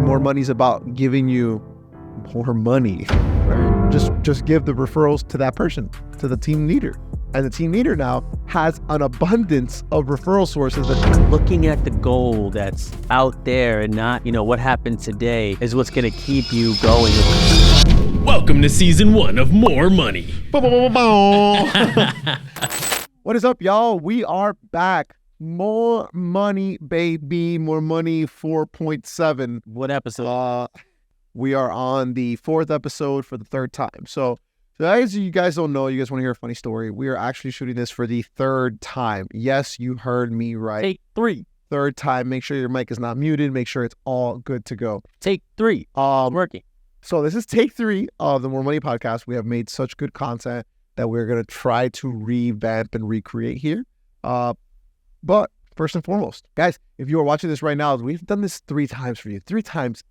More Money's about giving you more money. Just give the referrals to that person, to the team leader. And the team leader now has an abundance of referral sources. Looking at the goal that's out there and not, what happened today is what's going to keep you going. Welcome to season 1 of More Money. What is up, y'all? We are back. More Money, baby. More Money 4.7. What episode? We are on the 4th episode for the 3rd time. So as you guys don't know, you guys want to hear a funny story. We are actually shooting this for the 3rd time. Yes, you heard me right. Take 3. 3rd time. Make sure your mic is not muted. Make sure it's all good to go. Take 3. Working. So this is take 3 of the More Money podcast. We have made such good content that we're going to try to revamp and recreate here. But first and foremost, guys, if you are watching this right now, we've done this 3 times for you. 3 times,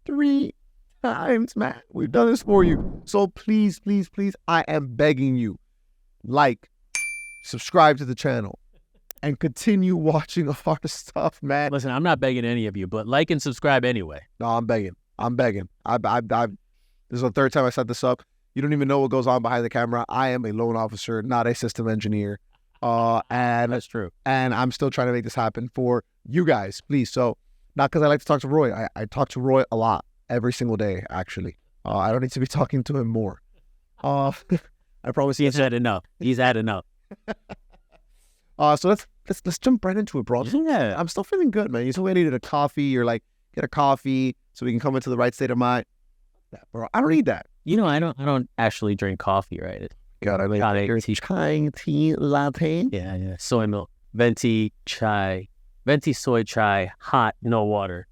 man. We've done this for you. So please, please, please, I am begging you, like, subscribe to the channel, and continue watching our stuff, man. Listen, I'm not begging any of you, but like and subscribe anyway. No, I'm begging. This is the 3rd time I set this up. You don't even know what goes on behind the camera. I am a loan officer, not a system engineer. And that's true. And I'm still trying to make this happen for you guys, please. So not because I like to talk to Roy. I talk to Roy a lot, every single day, actually. I don't need to be talking to him more. I promise He's had enough. So let's jump right into it, bro. Yeah. I'm still feeling good, man. You told me I needed a coffee. You're like, get a coffee so we can come into the right state of mind. Bro, I don't need that. I don't actually drink coffee, right? God, I like your chai tea latte. Yeah. Soy milk. Venti soy chai, hot, no water.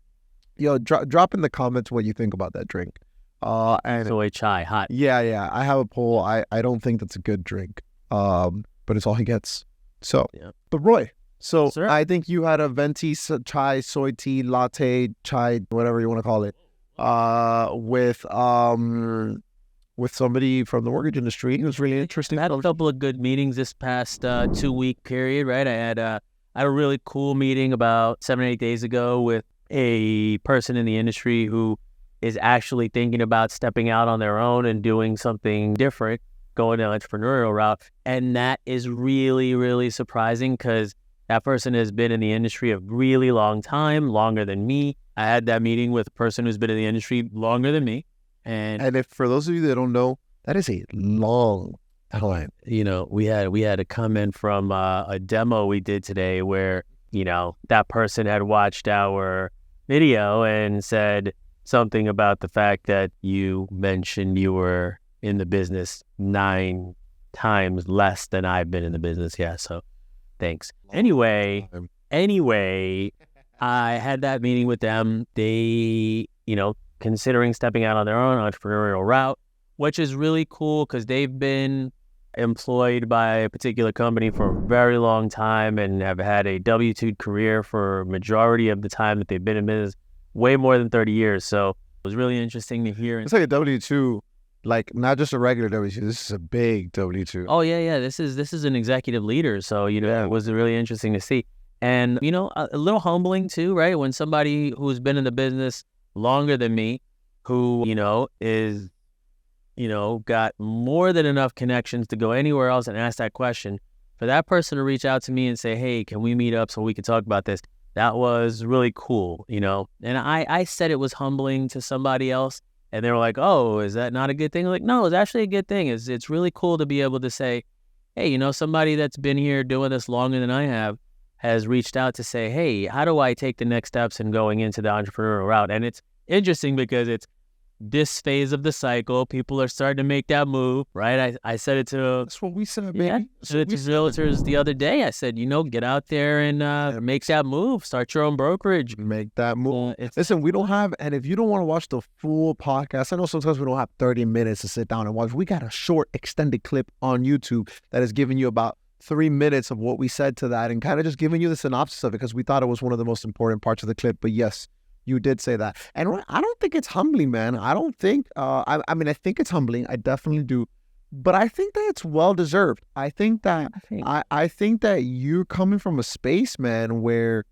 Yo, drop in the comments what you think about that drink. And soy chai, hot. Yeah. I have a poll. I don't think that's a good drink. But it's all he gets. So, yeah. But Roy, so sir? I think you had a venti chai soy tea latte chai, whatever you want to call it, with somebody from the mortgage industry. It was really interesting. I had a couple of good meetings this past 2-week period, right? I had a really cool meeting about 7 or 8 days ago with a person in the industry who is actually thinking about stepping out on their own and doing something different, going the entrepreneurial route. And that is really, really surprising because that person has been in the industry a really long time, longer than me. I had that meeting with a person who's been in the industry longer than me. And if for those of you that don't know, that is a long time. We had a comment from a demo we did today where, that person had watched our video and said something about the fact that you mentioned you were in the business 9 times less than I've been in the business. Yeah, so thanks. Anyway, I had that meeting with them. They, considering stepping out on their own entrepreneurial route, which is really cool because they've been employed by a particular company for a very long time and have had a W-2 career for majority of the time that they've been in business, way more than 30 years. So it was really interesting to hear. It's like a W-2, like not just a regular W-2. This is a big W-2. Oh, yeah. This is an executive leader. So, it was really interesting to see. And, a little humbling too, right? When somebody who's been in the business longer than me, who, is, got more than enough connections to go anywhere else and ask that question, for that person to reach out to me and say, hey, can we meet up so we can talk about this? That was really cool, And I said it was humbling to somebody else, and they were like, oh, is that not a good thing? I'm like, no, it's actually a good thing. It's really cool to be able to say, hey, somebody that's been here doing this longer than I have has reached out to say, hey, how do I take the next steps in going into the entrepreneurial route? And it's interesting because it's this phase of the cycle. People are starting to make that move, right? I said it to... That's what we said, baby. Yeah, I said it to realtors the other day. I said, get out there and make that move. Start your own brokerage. Make that move. Listen, we don't have... And if you don't want to watch the full podcast, I know sometimes we don't have 30 minutes to sit down and watch. We got a short extended clip on YouTube that is giving you about 3 minutes of what we said to that and kind of just giving you the synopsis of it because we thought it was one of the most important parts of the clip. But yes, you did say that. And I don't think it's humbling, man. I don't think, I think it's humbling. I definitely do. But I think that it's well-deserved. I think that you're coming from a space, man, where,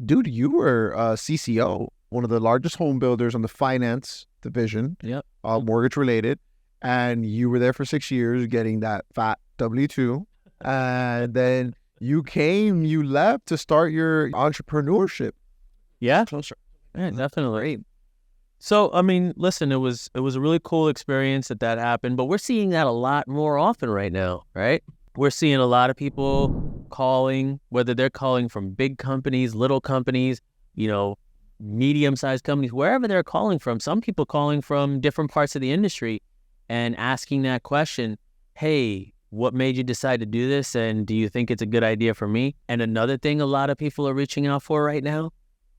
dude, you were a CCO one of the largest home builders on the finance division, Yep. mortgage related, and you were there for 6 years getting that fat W-2, and then you left to start your entrepreneurship. Yeah. Closer. Yeah, definitely. Great. So, I mean, listen, it was a really cool experience that happened, but we're seeing that a lot more often right now, right? We're seeing a lot of people calling, whether they're calling from big companies, little companies, medium-sized companies, wherever they're calling from. Some people calling from different parts of the industry and asking that question, hey, what made you decide to do this? And do you think it's a good idea for me? And another thing a lot of people are reaching out for right now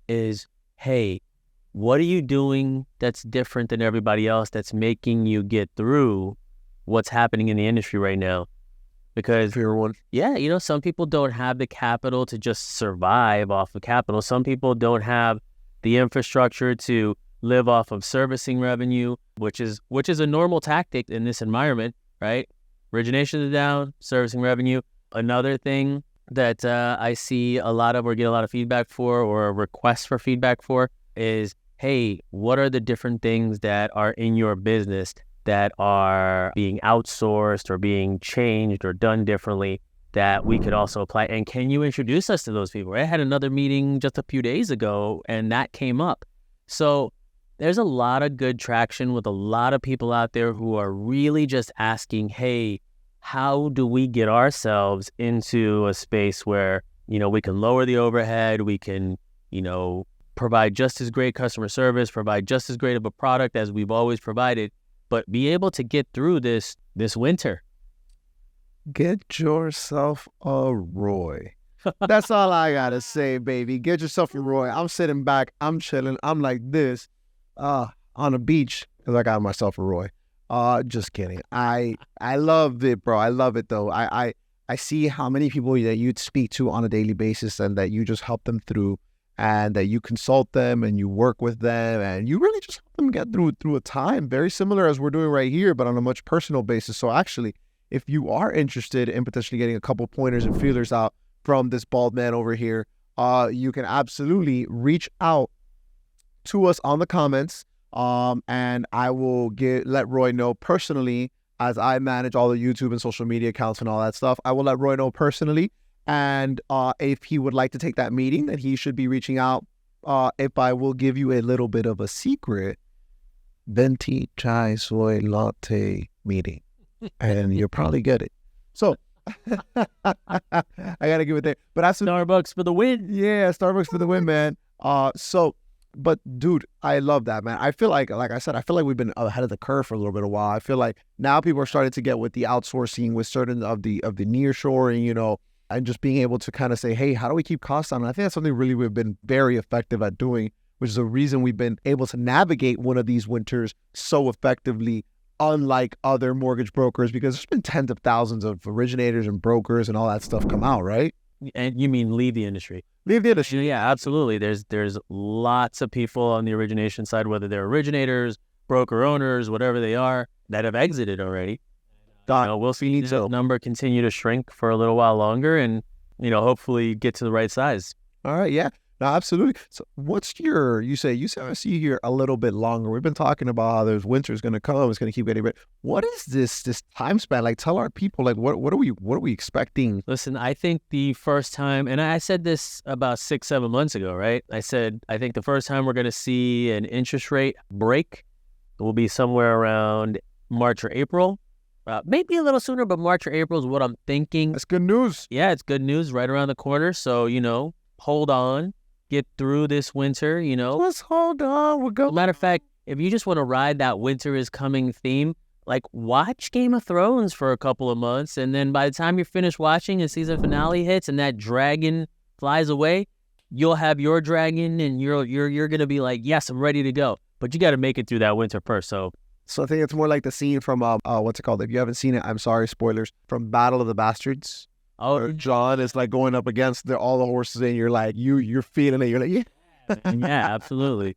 is, hey, what are you doing that's different than everybody else that's making you get through what's happening in the industry right now? Because, yeah, some people don't have the capital to just survive off of capital. Some people don't have the infrastructure to live off of servicing revenue, which is a normal tactic in this environment, right? Origination is down, servicing revenue. Another thing that I see a lot of or get a lot of feedback for or requests for feedback for is, hey, what are the different things that are in your business that are being outsourced or being changed or done differently that we could also apply? And can you introduce us to those people? I had another meeting just a few days ago and that came up. So there's a lot of good traction with a lot of people out there who are really just asking, hey, how do we get ourselves into a space where, we can lower the overhead, we can, provide just as great customer service, provide just as great of a product as we've always provided, but be able to get through this winter. Get yourself a Roy. That's all I gotta say, baby. Get yourself a Roy. I'm sitting back, I'm chilling, I'm like this, on a beach because I got myself a Roy. Just kidding. I love it, bro. I love it though. I see how many people that you'd speak to on a daily basis and that you just help them through, and that you consult them and you work with them and you really just help them get through a time very similar as we're doing right here, but on a much personal basis. So actually, if you are interested in potentially getting a couple pointers and feelers out from this bald man over here, you can absolutely reach out to us on the comments, and I will let Roy know personally, as I manage all the YouTube and social media accounts and all that stuff. I will let Roy know personally, and if he would like to take that meeting, then he should be reaching out. If I will give you a little bit of a secret, venti chai soy latte meeting, and you'll probably get it. So I gotta give it there. But that's Starbucks for the win. Yeah, Starbucks for the win, man. But dude, I love that, man. I feel like I said, I feel like we've been ahead of the curve for a little bit of while. I feel like now people are starting to get with the outsourcing, with certain of the nearshoring, and just being able to kind of say, hey, how do we keep costs down? And I think that's something really we've been very effective at doing, which is the reason we've been able to navigate one of these winters so effectively, unlike other mortgage brokers, because there's been tens of thousands of originators and brokers and all that stuff come out, right? And you mean leave the industry? Leave the industry. Yeah, absolutely. There's lots of people on the origination side, whether they're originators, broker owners, whatever they are, that have exited already. We'll see the number continue to shrink for a little while longer and, hopefully get to the right size. All right. Yeah. No, absolutely. So what's you say I see you here a little bit longer. We've been talking about how there's winter's going to come. It's going to keep getting better. What is this time span? Like, tell our people, like, what are we expecting? Listen, I think the first time, and I said this about 6-7 months ago, right? I said, I think the first time we're going to see an interest rate break will be somewhere around March or April. Maybe a little sooner, but March or April is what I'm thinking. That's good news. Yeah, it's good news right around the corner. So, hold on. Get through this winter, Let's hold on. We'll go. Matter of fact, if you just want to ride that winter is coming theme, like watch Game of Thrones for a couple of months. And then by the time you're finished watching and season finale hits and that dragon flies away, you'll have your dragon and you're going to be like, yes, I'm ready to go. But you got to make it through that winter first. So I think it's more like the scene from, what's it called? If you haven't seen it, I'm sorry, spoilers, from Battle of the Bastards. Oh, John is like going up against all the horses, and you're like, you're feeling it. You're like, yeah, yeah, absolutely.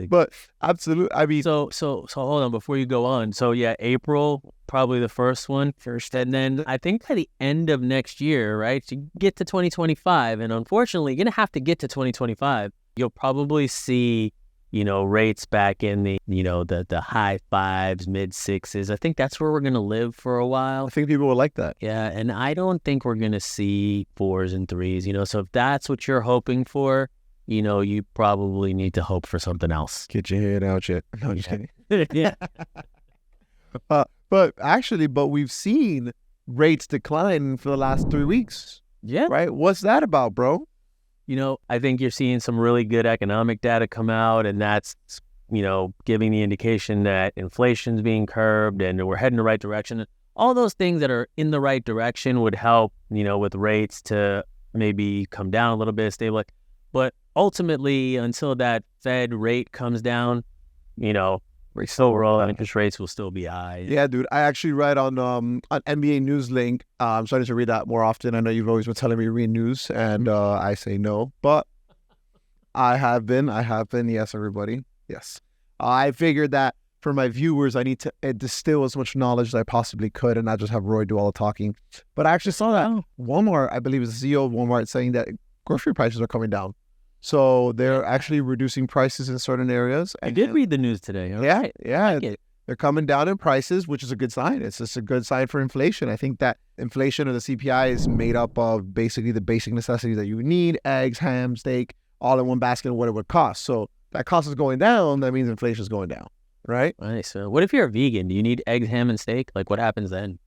But absolutely, I mean, so hold on before you go on. So yeah, April probably the first, and then I think by the end of next year, right? You get to 2025, and unfortunately, you're gonna have to get to 2025 you'll probably see, rates back in the, the high 5s, mid 6s. I think that's where we're going to live for a while. I think people will like that. Yeah, and I don't think we're going to see 4s and 3s, so if that's what you're hoping for, you probably need to hope for something else. Get your head out yet. No, I'm just kidding. Yeah. But we've seen rates decline for the last 3 weeks. Yeah. Right? What's that about, bro? I think you're seeing some really good economic data come out, and that's, giving the indication that inflation's being curbed and we're heading the right direction. All those things that are in the right direction would help, with rates to maybe come down a little bit, stabilize. But ultimately, until that Fed rate comes down, overall interest rates will still be high. Yeah, dude. I actually read on NBA News Link. I'm starting to read that more often. I know you've always been telling me to read news, and I say no, but I have been. Yes, everybody. Yes. I figured that for my viewers, I need to distill as much knowledge as I possibly could and not just have Roy do all the talking. But I actually saw that Walmart, I believe it's the CEO of Walmart, saying that grocery prices are coming down. So they're actually reducing prices in certain areas. I did read the news today. Yeah. They're coming down in prices, which is a good sign. It's just a good sign for inflation. I think that inflation or the CPI is made up of basically the basic necessities that you need: eggs, ham, steak, all in one basket of what it would cost. So that cost is going down. That means inflation is going down, right? Nice. So what if you're a vegan? Do you need eggs, ham, and steak? Like, what happens then?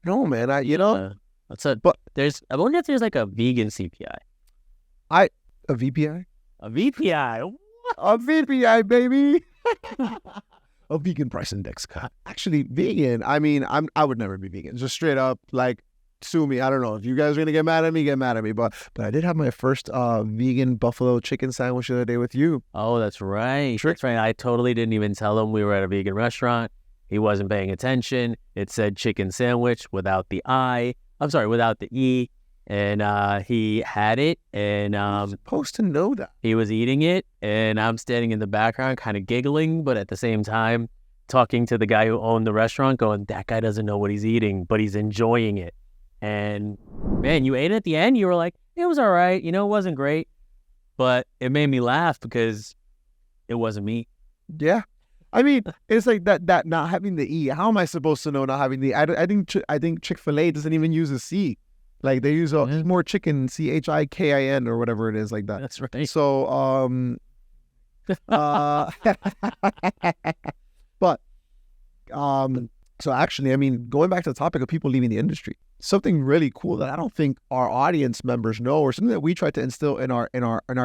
No, man. I wonder if there's like a vegan CPI. A VPI? A VPI. A VPI, baby. A vegan price index. Actually, vegan. I mean, I would never be vegan. Just straight up, like, sue me. I don't know if you guys are gonna get mad at me. But I did have my first vegan buffalo chicken sandwich the other day with you. Oh, that's right. That's right. I totally didn't even tell him we were at a vegan restaurant. He wasn't paying attention. It said chicken sandwich without the E. And he had it, and You're supposed to know that. he was eating it, and I'm standing in the background kind of giggling, but at the same time talking to the guy who owned the restaurant, going, that guy doesn't know what he's eating, but he's enjoying it. And man, you ate it at the end, you were like, it was all right, it wasn't great, but it made me laugh because it wasn't me. Yeah. I mean, it's like that not having the E. How am I supposed to know not having the E? I think Chick-fil-A doesn't even use a C. Like, they use more chicken, CHIKIN or whatever it is, like that. That's right. So, so actually, I mean, going back to the topic of people leaving the industry, something really cool that I don't think our audience members know, or something that we try to instill in our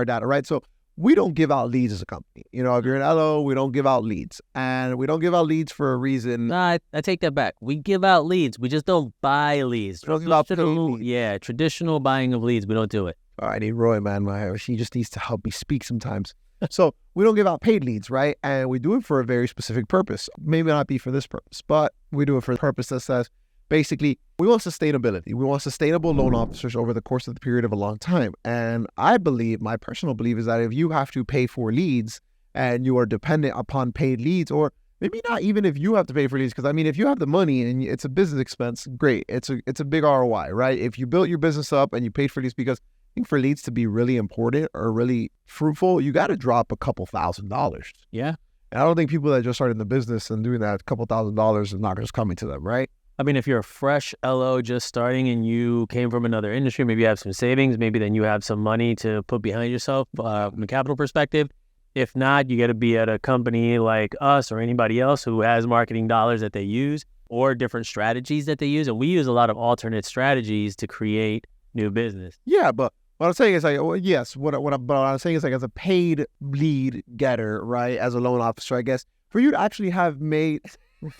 data, right? So we don't give out leads as a company. If you're an LO, we don't give out leads, and we don't give out leads for a reason. Nah, I take that back. We give out leads. We just don't buy leads. We don't give out paid leads. Yeah, traditional buying of leads. We don't do it. I need Roy, man. He just needs to help me speak sometimes. So we don't give out paid leads, right? And we do it for a very specific purpose. Maybe not be for this purpose, but we do it for the purpose that says, basically, we want sustainability. We want sustainable loan officers over the course of the period of a long time. And I believe, my personal belief is that if you have to pay for leads and you are dependent upon paid leads, or maybe not even if you have to pay for leads, because I mean, if you have the money and it's a business expense, great. It's a big ROI, right? If you built your business up and you paid for leads, because I think for leads to be really important or really fruitful, you got to drop a couple $1,000s. Yeah. And I don't think people that just started in the business and doing that, a couple $1,000s is not just coming to them, right? I mean, if you're a fresh LO just starting and you came from another industry, maybe you have some savings, maybe then you have some money to put behind yourself from a capital perspective. If not, you got to be at a company like us or anybody else who has marketing dollars that they use or different strategies that they use. And we use a lot of alternate strategies to create new business. Yeah, but what I'm saying is like, well, yes, what I'm saying is like, as a paid lead getter, right, as a loan officer, I guess, for you to actually have made...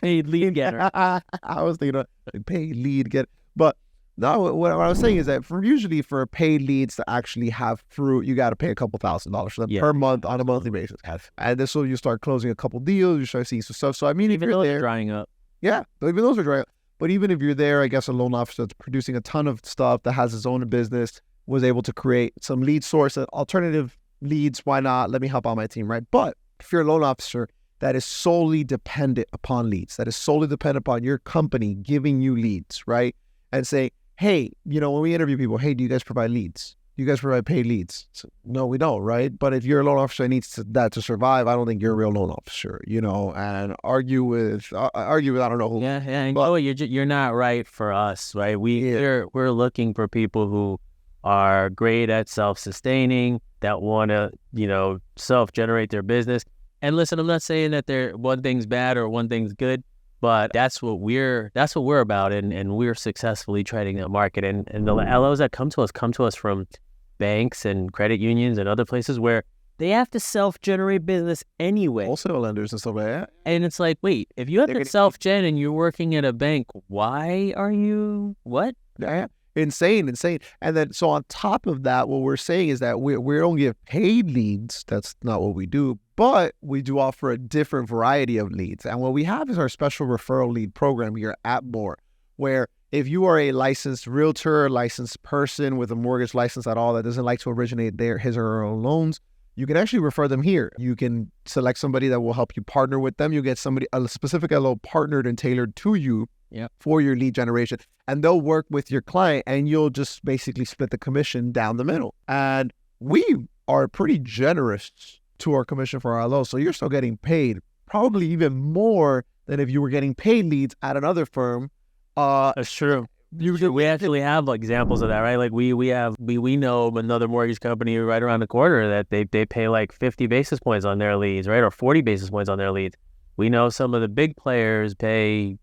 Paid lead getter. I was thinking of paid lead getter. But no, what I was saying is that usually for paid leads to actually have fruit, you got to pay a couple $1,000s for them per month on a monthly basis. And this will, you start closing a couple deals, you start seeing some stuff. So I mean, even if you're those there, are drying up. Yeah, even those are drying up. But even if you're there, I guess a loan officer that's producing a ton of stuff, that has his own business, was able to create some lead source, alternative leads. Why not? Let me help out my team, right? But if you're a loan officer that is solely dependent upon leads, that is solely dependent upon your company giving you leads, right? And say, hey, when we interview people, hey, do you guys provide leads? you guys provide paid leads. So, no, we don't, right? But if you're a loan officer that needs that to survive, I don't think you're a real loan officer, and argue with I don't know who. Yeah, and you're not right for us, right? We're looking for people who are great at self-sustaining, that want to, self-generate their business. And listen, I'm not saying that one thing's bad or one thing's good, but that's what we're about, and we're successfully trading that market. And the LOs that come to us from banks and credit unions and other places where they have to self-generate business anyway. Wholesale lenders and stuff like that. And it's like, wait, if you have to self-gen and you're working at a bank, why are you what? Yeah. Insane. And then, so on top of that, what we're saying is that we don't give paid leads. That's not what we do, but we do offer a different variety of leads. And what we have is our special referral lead program here at More, where if you are a licensed realtor, licensed person with a mortgage license at all that doesn't like to originate his or her own loans, you can actually refer them here. You can select somebody that will help you partner with them. You get a specific LO partnered and tailored to you for your lead generation. And they'll work with your client, and you'll just basically split the commission down the middle. And we are pretty generous to our commission for our LO. So you're still getting paid probably even more than if you were getting paid leads at another firm. That's true. We actually have examples of that, right? Like we know another mortgage company right around the corner that they pay like 50 basis points on their leads, right? Or 40 basis points on their leads. We know some of the big players pay,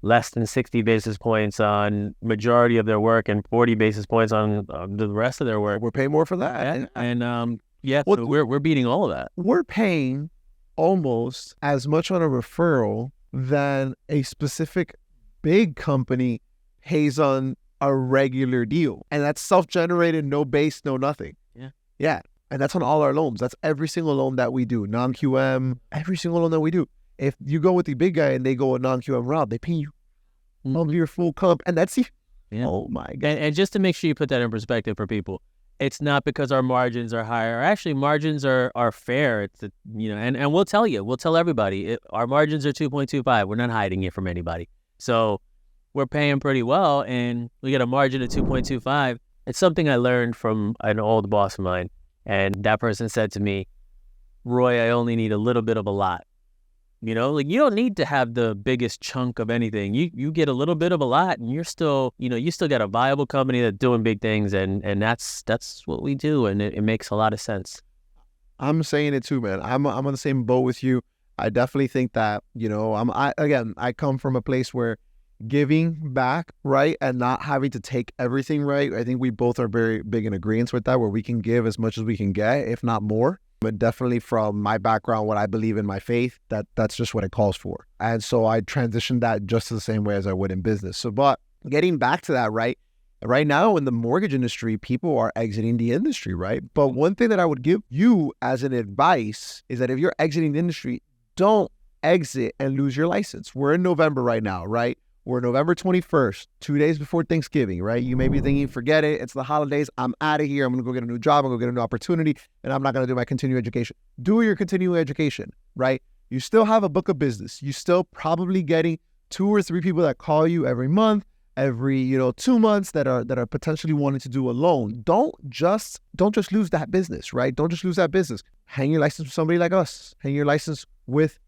less than 60 basis points on majority of their work and 40 basis points on the rest of their work. We're paying more for that. So we're beating all of that. We're paying almost as much on a referral than a specific big company pays on a regular deal. And that's self-generated, no base, no nothing. Yeah. And that's on all our loans. That's every single loan that we do. Non-QM, every single loan that we do. If you go with the big guy and they go a non-QM route, they pay you of your full comp. And that's it. Yeah. Oh my God. And just to make sure you put that in perspective for people, it's not because our margins are higher. Actually, margins are fair. It's and we'll tell everybody, our margins are 2.25. We're not hiding it from anybody. So we're paying pretty well, and we get a margin of 2.25. It's something I learned from an old boss of mine, and that person said to me, "Roy, I only need a little bit of a lot." You don't need to have the biggest chunk of anything. You get a little bit of a lot, and you're still, you still got a viable company that's doing big things, and that's what we do, and it makes a lot of sense. I'm saying it too, man. I'm on the same boat with you. I definitely think that, I come from a place where giving back, right, and not having to take everything, right. I think we both are very big in agreement with that, where we can give as much as we can get, if not more. But definitely from my background, what I believe in my faith, that's just what it calls for. And so I transitioned that just the same way as I would in business. So, but getting back to that, right now in the mortgage industry, people are exiting the industry, right? But one thing that I would give you as an advice is that if you're exiting the industry, don't exit and lose your license. We're in November right now, right? We're November 21st, 2 days before Thanksgiving, right? You may be thinking, forget it. It's the holidays. I'm out of here. I'm going to go get a new job. I'm going to get a new opportunity, and I'm not going to do my continuing education. Do your continuing education, right? You still have a book of business. You still probably getting 2 or 3 people that call you every month, every 2 months that are potentially wanting to do a loan. Don't just lose that business, right? Don't just lose that business. Hang your license with somebody like us. Hang your license with.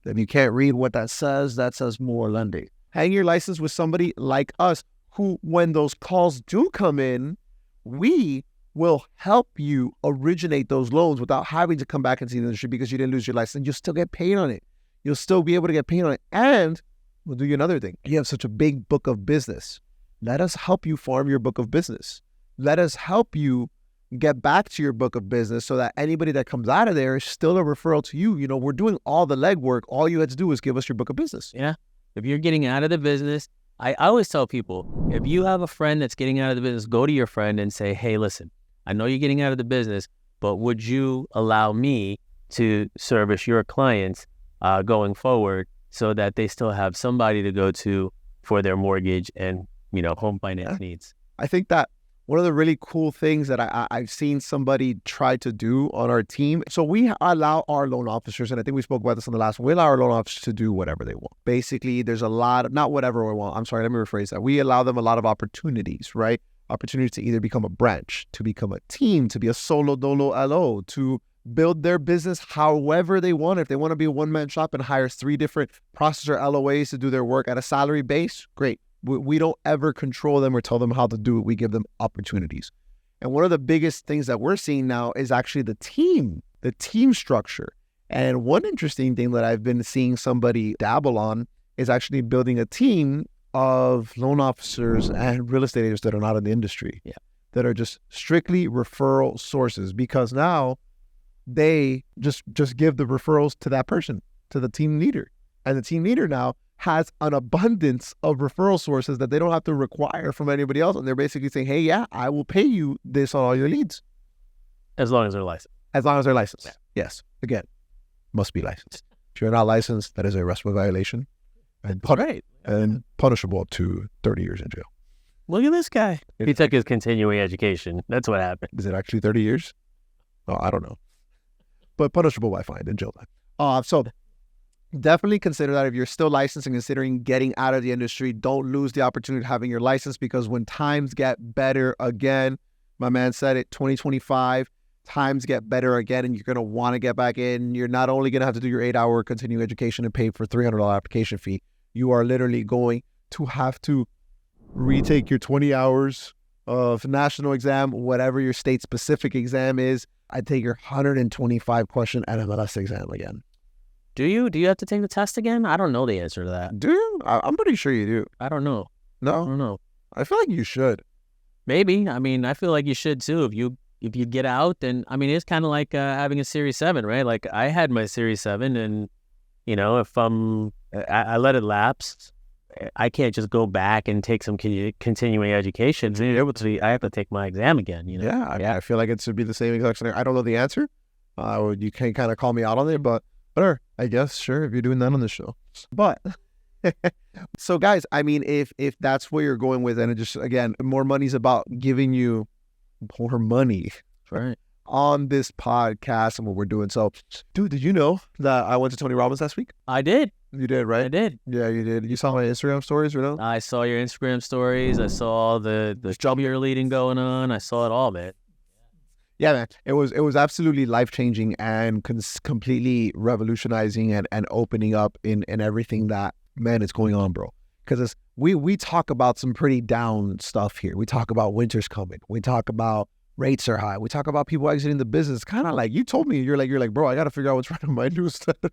If you can't read what that says More Lending. Hang your license with somebody like us who, when those calls do come in, we will help you originate those loans without having to come back into the industry because you didn't lose your license. You'll still get paid on it. You'll still be able to get paid on it. And we'll do you another thing. You have such a big book of business. Let us help you farm your book of business. Let us help you get back to your book of business so that anybody that comes out of there is still a referral to you. We're doing all the legwork. All you had to do is give us your book of business. Yeah. If you're getting out of the business, I always tell people, if you have a friend that's getting out of the business, go to your friend and say, hey, listen, I know you're getting out of the business, but would you allow me to service your clients going forward so that they still have somebody to go to for their mortgage and, home finance needs? I think that one of the really cool things that I've seen somebody try to do on our team. So we allow our loan officers, and I think we spoke about this on the last one, we allow our loan officers to do whatever they want. Basically, there's a lot of, not whatever we want. I'm sorry, let me rephrase that. We allow them a lot of opportunities, right? opportunities to either become a branch, to become a team, to be a solo dolo LO, to build their business however they want. If they want to be a one-man shop and hires 3 different processor LOAs to do their work at a salary base, great. We don't ever control them or tell them how to do it. We give them opportunities. And one of the biggest things that we're seeing now is actually the team structure. And one interesting thing that I've been seeing somebody dabble on is actually building a team of loan officers and real estate agents that are not in the industry, that are just strictly referral sources, because now they just give the referrals to that person, to the team leader. And the team leader now has an abundance of referral sources that they don't have to require from anybody else. And they're basically saying, hey, yeah, I will pay you this on all your leads. As long as they're licensed. As long as they're licensed. Yeah. Yes. Again, must be licensed. If you're not licensed, that is a RESPA violation and punishable up to 30 years in jail. Look at this guy. He took his continuing education. That's what happened. Is it actually 30 years? Oh, I don't know. But punishable by fine and jail time. So definitely consider that if you're still licensed and considering getting out of the industry, don't lose the opportunity of having your license, because when times get better again, my man said it, 2025, times get better again, and you're going to want to get back in. You're not only going to have to do your 8-hour continuing education and pay for $300 application fee, you are literally going to have to retake your 20 hours of national exam, whatever your state-specific exam is. I take your 125 question NMLS exam again. Do you? Do you have to take the test again? I don't know the answer to that. Do you? I'm pretty sure you do. I don't know. No? I don't know. I feel like you should. Maybe. I mean, I feel like you should too. If you get out, then, I mean, it's kind of like having a Series 7, right? Like, I had my Series 7, and, you know, if I let it lapse, I can't just go back and take some continuing education. I have to take my exam again, you know? Yeah, I feel like it should be the same exact scenario. I don't know the answer. You can kind of call me out on it, but whatever. I guess, sure, if you're doing that on the show. But, so guys, I mean, if that's where you're going with, and it just, again, more money's about giving you more money, right, on this podcast and what we're doing. So, dude, did you know that I went to Tony Robbins last week? I did. You did, right? I did. Yeah, you did. You saw my Instagram stories, right? I saw your Instagram stories. I saw the job you're leading going on. I saw it all, man. Yeah, man. It was absolutely life-changing and completely revolutionizing and opening up in everything that, man, it's going on, bro. Because we talk about some pretty down stuff here. We talk about winter's coming. We talk about rates are high. We talk about people exiting the business. Kind of like you told me, you're like, bro, I got to figure out what's wrong with my newsletter.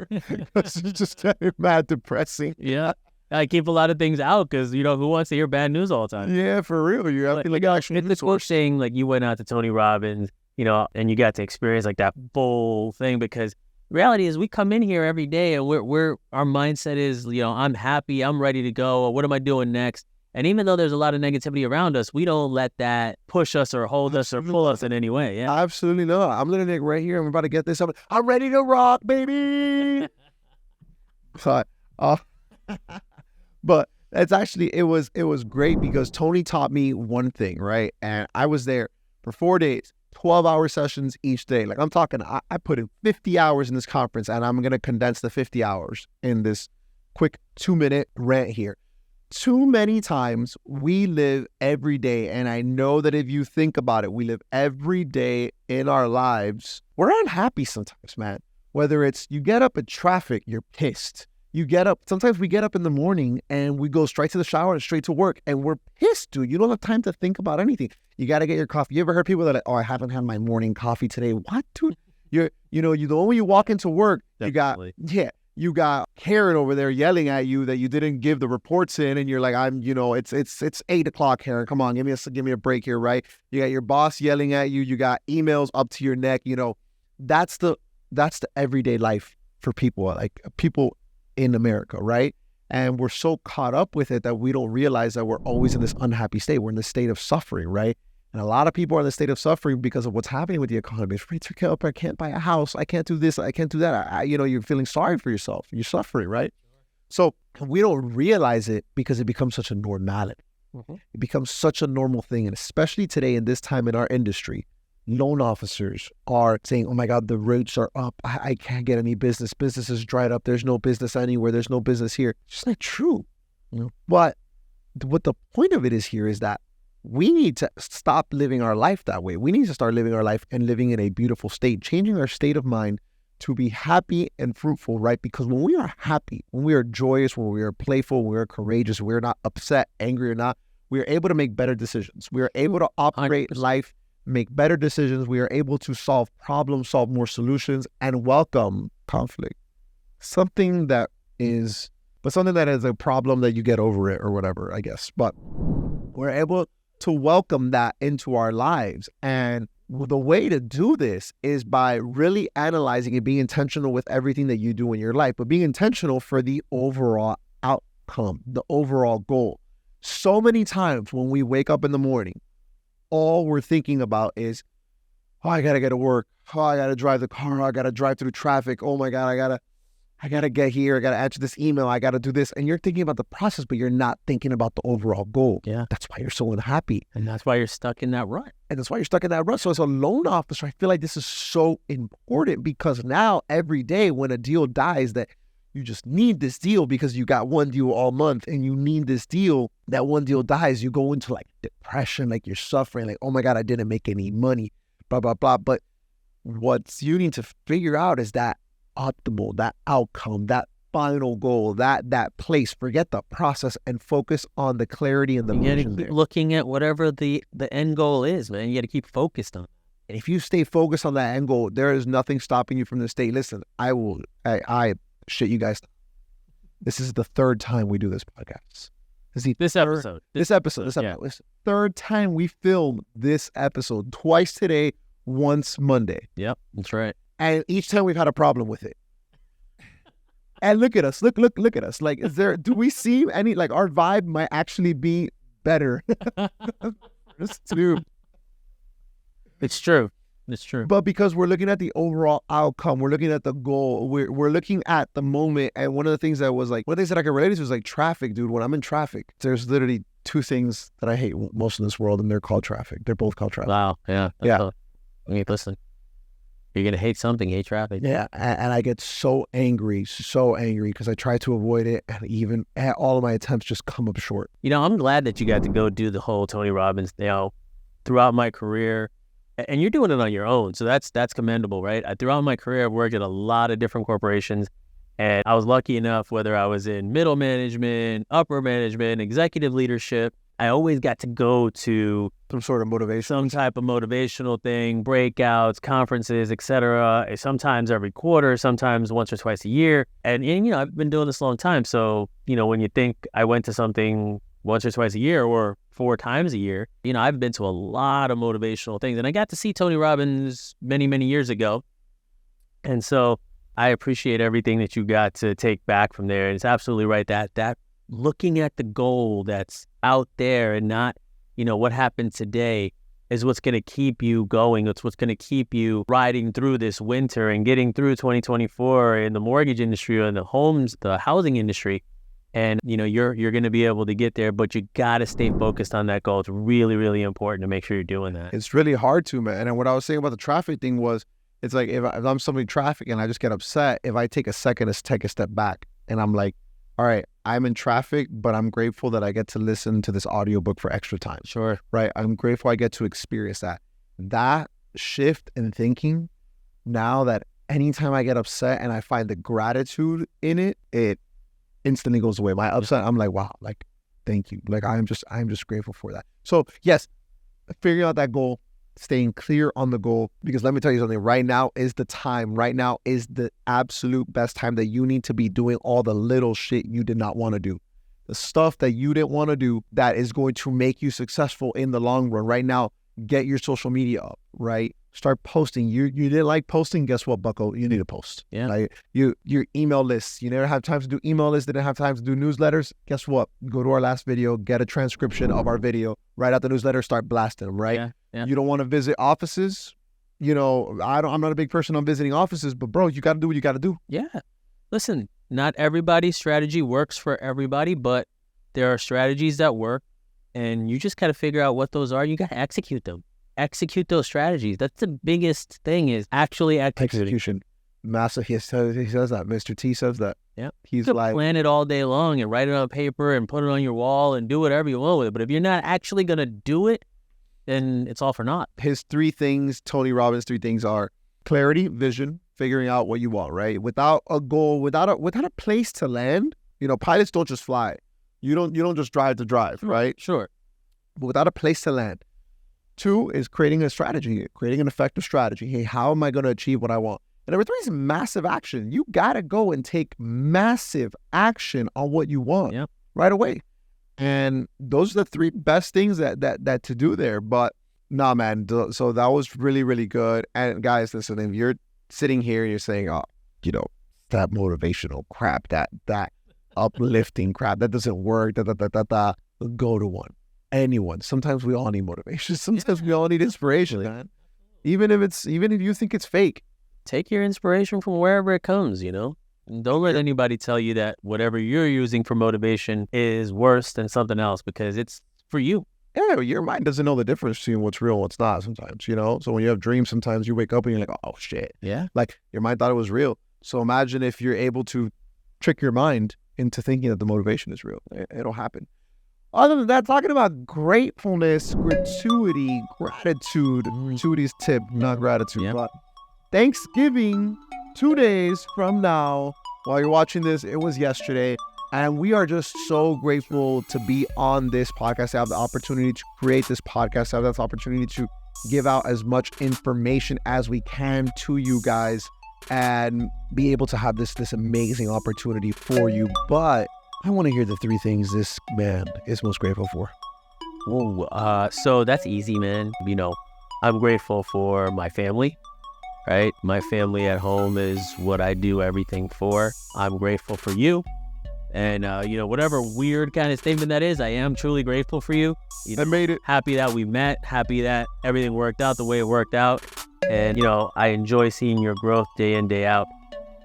It's just mad depressing. Yeah. I keep a lot of things out because, you know, who wants to hear bad news all the time? Yeah, for real. You have to like actually. It's cool saying like you went out to Tony Robbins, you know, and you got to experience like that full thing, because reality is we come in here every day and our mindset is, you know, I'm happy, I'm ready to go. Or what am I doing next? And even though there's a lot of negativity around us, we don't let that push us or hold us or pull us in any way. Yeah, absolutely not. I'm literally like right here. I'm about to get this. I'm ready to rock, baby. But that's actually, it was great because Tony taught me one thing, right? And I was there for 4 days, 12-hour sessions each day. Like I'm talking, I put in 50 hours in this conference, and I'm going to condense the 50 hours in this quick 2-minute rant here. Too many times we live every day, and I know that if you think about it, we live every day in our lives. We're unhappy sometimes, man. Whether it's you get up in traffic, you're pissed. You get up, sometimes we get up in the morning and we go straight to the shower and straight to work, and we're pissed, dude. You don't have time to think about anything. You got to get your coffee. You ever heard people that are like, oh, I haven't had my morning coffee today? What, dude? The moment you walk into work, Definitely. you got Karen over there yelling at you that you didn't give the reports in, and you're like, it's 8 o'clock, Karen. Come on, give me a break here, right? You got your boss yelling at you. You got emails up to your neck. You know, that's the everyday life for people, like people in America, right? And we're so caught up with it that we don't realize that we're always in this unhappy state. We're in this state of suffering, right? And a lot of people are in the state of suffering because of what's happening with the economy. Rates are up. I can't buy a house. I can't do this. I can't do that. You're feeling sorry for yourself. You're suffering, right? So we don't realize it because it becomes such a normality. Mm-hmm. It becomes such a normal thing. And especially today in this time in our industry, loan officers are saying, oh my God, the rates are up. I can't get any business. Business is dried up. There's no business anywhere. There's no business here. It's just not true. You know? But what the point of it is here is that we need to stop living our life that way. We need to start living our life and living in a beautiful state, changing our state of mind to be happy and fruitful, right? Because when we are happy, when we are joyous, when we are playful, when we are courageous, we're not upset, angry or not, we are able to make better decisions. We are able to operate 100%. life, make better decisions. We are able to solve problems, solve more solutions, and welcome conflict. Something that is a problem that you get over it or whatever, I guess. But we're able to welcome that into our lives. And the way to do this is by really analyzing and being intentional with everything that you do in your life, but being intentional for the overall outcome, the overall goal. So many times when we wake up in the morning, all we're thinking about is, oh, I got to get to work. Oh, I got to drive the car. I got to drive through traffic. Oh my God, I got to get here. I got to answer this email. I got to do this. And you're thinking about the process, but you're not thinking about the overall goal. Yeah. That's why you're so unhappy. And that's why you're stuck in that rut. And that's why you're stuck in that rut. So as a loan officer, I feel like this is so important because now every day when a deal dies that you just need this deal because you got one deal all month and you need this deal, that one deal dies, you go into like depression, like you're suffering, like, oh my God, I didn't make any money, blah, blah, blah. But what you need to figure out is that optimal, that outcome, that final goal, that place. Forget the process and focus on the clarity and the You gotta vision keep there. looking at whatever the end goal is, man. You gotta keep focused on it. And if you stay focused on that end goal, there is nothing stopping you from the state. Listen, I shit you guys. This is the third time we do this podcast. This episode. This episode. Yeah. Listen, third time we filmed this episode. Twice today, once Monday. Yep, that's right. And each time we've had a problem with it. And look at us. Look at us. Like, do we seem any, like our vibe might actually be better? Dude. It's true. It's true. But because we're looking at the overall outcome, we're looking at the goal, we're looking at the moment. And one of the things that was like, one of the things that I can relate to was like traffic, dude. When I'm in traffic, there's literally two things that I hate most in this world, and they're called traffic. They're both called traffic. Wow. Yeah. Yeah. I mean, listen, you're going to hate something, hate traffic. Yeah, and I get so angry because I try to avoid it, and even all of my attempts just come up short. You know, I'm glad that you got to go do the whole Tony Robbins, throughout my career. And you're doing it on your own. So that's commendable, right? Throughout my career, I've worked at a lot of different corporations. And I was lucky enough, whether I was in middle management, upper management, executive leadership, I always got to go to Some sort of motivation. some type of motivational thing, breakouts, conferences, etc. Sometimes every quarter, sometimes once or twice a year. And I've been doing this a long time. So, when you think I went to something once or twice a year or 4 times a year, I've been to a lot of motivational things. And I got to see Tony Robbins many, many years ago. And so I appreciate everything that you got to take back from there. And it's absolutely right that looking at the goal that's out there and not, what happened today is what's going to keep you going. It's what's going to keep you riding through this winter and getting through 2024 in the mortgage industry or in the housing industry. And, you're going to be able to get there, but you got to stay focused on that goal. It's really, really important to make sure you're doing that. It's really hard to, man. And what I was saying about the traffic thing was, it's like if I'm somebody traffic and I just get upset, if I take a second to take a step back and I'm like, all right, I'm in traffic, but I'm grateful that I get to listen to this audiobook for extra time. Sure. Right? I'm grateful I get to experience that. That shift in thinking, now that anytime I get upset and I find the gratitude in it, it instantly goes away. My upset, I'm like, wow, like, thank you. Like, I'm just grateful for that. So yes, figuring out that goal, staying clear on the goal, because let me tell you something, right now is the time. Right now is the absolute best time that you need to be doing all the little shit you did not want to do. The stuff that you didn't want to do that is going to make you successful in the long run. Right now, get your social media up, right? Start posting. You didn't like posting, guess what, bucko? You need to post. Yeah. Like your email lists. You never have time to do email lists, didn't have time to do newsletters. Guess what? Go to our last video, get a transcription of our video, write out the newsletter, start blasting them, right? Yeah. You don't want to visit offices. I'm not a big person on visiting offices, but bro, you got to do what you got to do. Yeah. Listen, not everybody's strategy works for everybody, but there are strategies that work, and you just got to figure out what those are. You got to execute them. Execute those strategies. That's the biggest thing, is actually executing. Execution. massive. He says that. Mr. T says that. Yeah. He's You could like, plan it all day long and write it on paper and put it on your wall and do whatever you want with it. But if you're not actually going to do it, then it's all for naught. his 3 things, Tony Robbins' 3 things are clarity, vision, figuring out what you want, right? Without a goal, without a place to land, pilots don't just fly. You don't just drive to drive, right? Sure. But without a place to land. 2 is creating a strategy, creating an effective strategy. Hey, how am I going to achieve what I want? And number 3 is massive action. You got to go and take massive action on what you want right away. And those are the 3 best things that to do there. But nah, man. So that was really, really good. And guys, listen, if you're sitting here and you're saying, oh, that motivational crap, that uplifting crap, that doesn't work, go to one. Anyone. Sometimes we all need motivation. Sometimes we all need inspiration, man. Even if you think it's fake. Take your inspiration from wherever it comes, Don't let anybody tell you that whatever you're using for motivation is worse than something else, because it's for you. Yeah, your mind doesn't know the difference between what's real and what's not sometimes, So when you have dreams, sometimes you wake up and you're like, oh, shit. Yeah. Like your mind thought it was real. So imagine if you're able to trick your mind into thinking that the motivation is real. It'll happen. Other than that, talking about gratefulness, gratuity, gratitude. Gratuity is tip, not gratitude. Yep. But Thanksgiving, 2 days from now, while you're watching this, it was yesterday. And we are just so grateful to be on this podcast, to have the opportunity to create this podcast, to have this opportunity to give out as much information as we can to you guys and be able to have this amazing opportunity for you. But I want to hear the 3 things this man is most grateful for. So that's easy, man. I'm grateful for my family, right? My family at home is what I do everything for. I'm grateful for you. And, whatever weird kind of statement that is, I am truly grateful for you. I made it. Happy that we met. Happy that everything worked out the way it worked out. And, I enjoy seeing your growth day in, day out.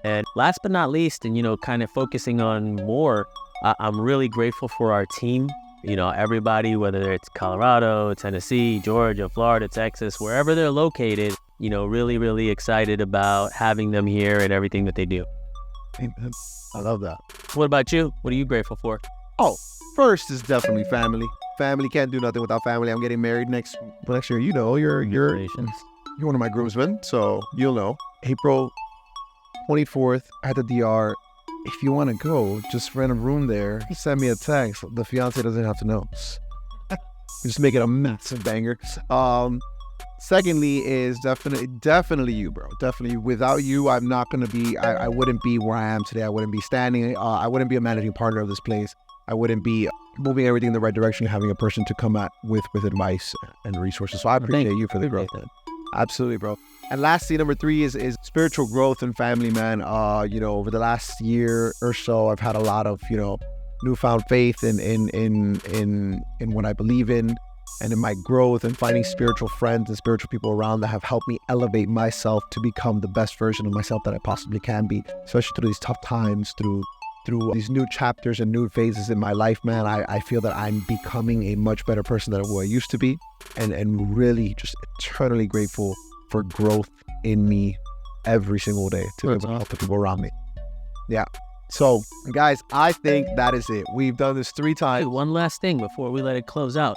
And last but not least, and, kind of focusing on more, I'm really grateful for our team. Everybody, whether it's Colorado, Tennessee, Georgia, Florida, Texas, wherever they're located, really, really excited about having them here and everything that they do. Amen. I love that. What about you? What are you grateful for? Oh, first is definitely family. Family, can't do nothing without family. I'm getting married next year. You're one of my groomsmen, so you'll know. April 24th at the DR. If you want to go, just rent a room there. Send me a text. The fiance doesn't have to know. Just make it a massive banger. Secondly is definitely you, bro. Definitely. Without you, I'm not going to be, I wouldn't be where I am today. I wouldn't be standing. I wouldn't be a managing partner of this place. I wouldn't be moving everything in the right direction, having a person to come at with advice and resources. So I appreciate you for the growth, man. Absolutely, bro. And lastly, number 3 is spiritual growth and family, man. Over the last year or so, I've had a lot of, newfound faith in what I believe in and in my growth, and finding spiritual friends and spiritual people around that have helped me elevate myself to become the best version of myself that I possibly can be, especially through these tough times, through these new chapters and new phases in my life, man. I feel that I'm becoming a much better person than who I used to be, and really just eternally grateful for growth in me every single day to be able to help the people around me. Yeah. So, guys, I think that is it. We've done this 3 times. Hey, one last thing before we let it close out.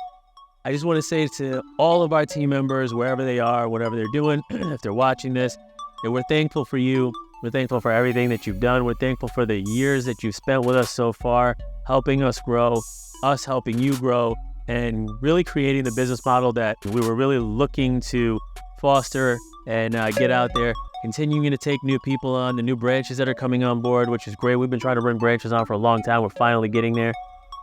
I just want to say to all of our team members, wherever they are, whatever they're doing, if they're watching this, that we're thankful for you. We're thankful for everything that you've done. We're thankful for the years that you've spent with us so far, helping us grow, us helping you grow, and really creating the business model that we were really looking to foster and get out there, continuing to take new people on, the new branches that are coming on board, which is great. We've been trying to bring branches on for a long time. We're finally getting there.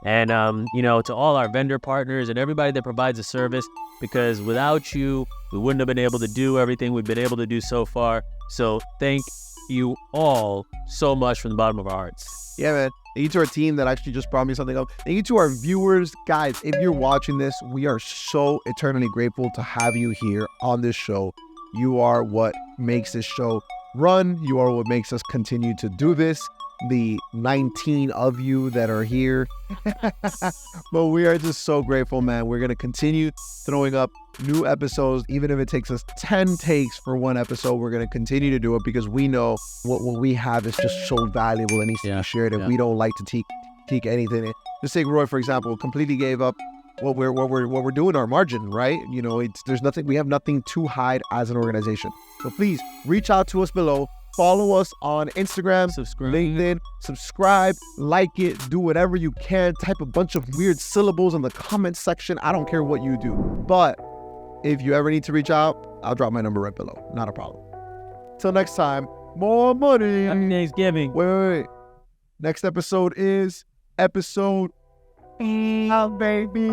And, to all our vendor partners and everybody that provides a service, because without you, we wouldn't have been able to do everything we've been able to do so far. So thank you all so much from the bottom of our hearts. Yeah, man. Thank you to our team that actually just brought me something up. Thank you to our viewers. Guys, if you're watching this, we are so eternally grateful to have you here on this show. You are what makes this show run. You are what makes us continue to do this. the 19 of you that are here. But we are just so grateful, man. We're going to continue throwing up new episodes. Even if it takes us 10 takes for one episode, we're going to continue to do it because we know what we have is just so valuable and needs to be shared, and we don't like to take anything. Just take Roy, for example, completely gave up what we're doing, our margin, right? You know, we have nothing to hide as an organization. So please reach out to us below. Follow us on Instagram, LinkedIn, subscribe, like it, do whatever you can. Type a bunch of weird syllables in the comment section. I don't care what you do. But if you ever need to reach out, I'll drop my number right below. Not a problem. Till next time, more money. Happy Thanksgiving. Wait. Next episode is episode 8, baby.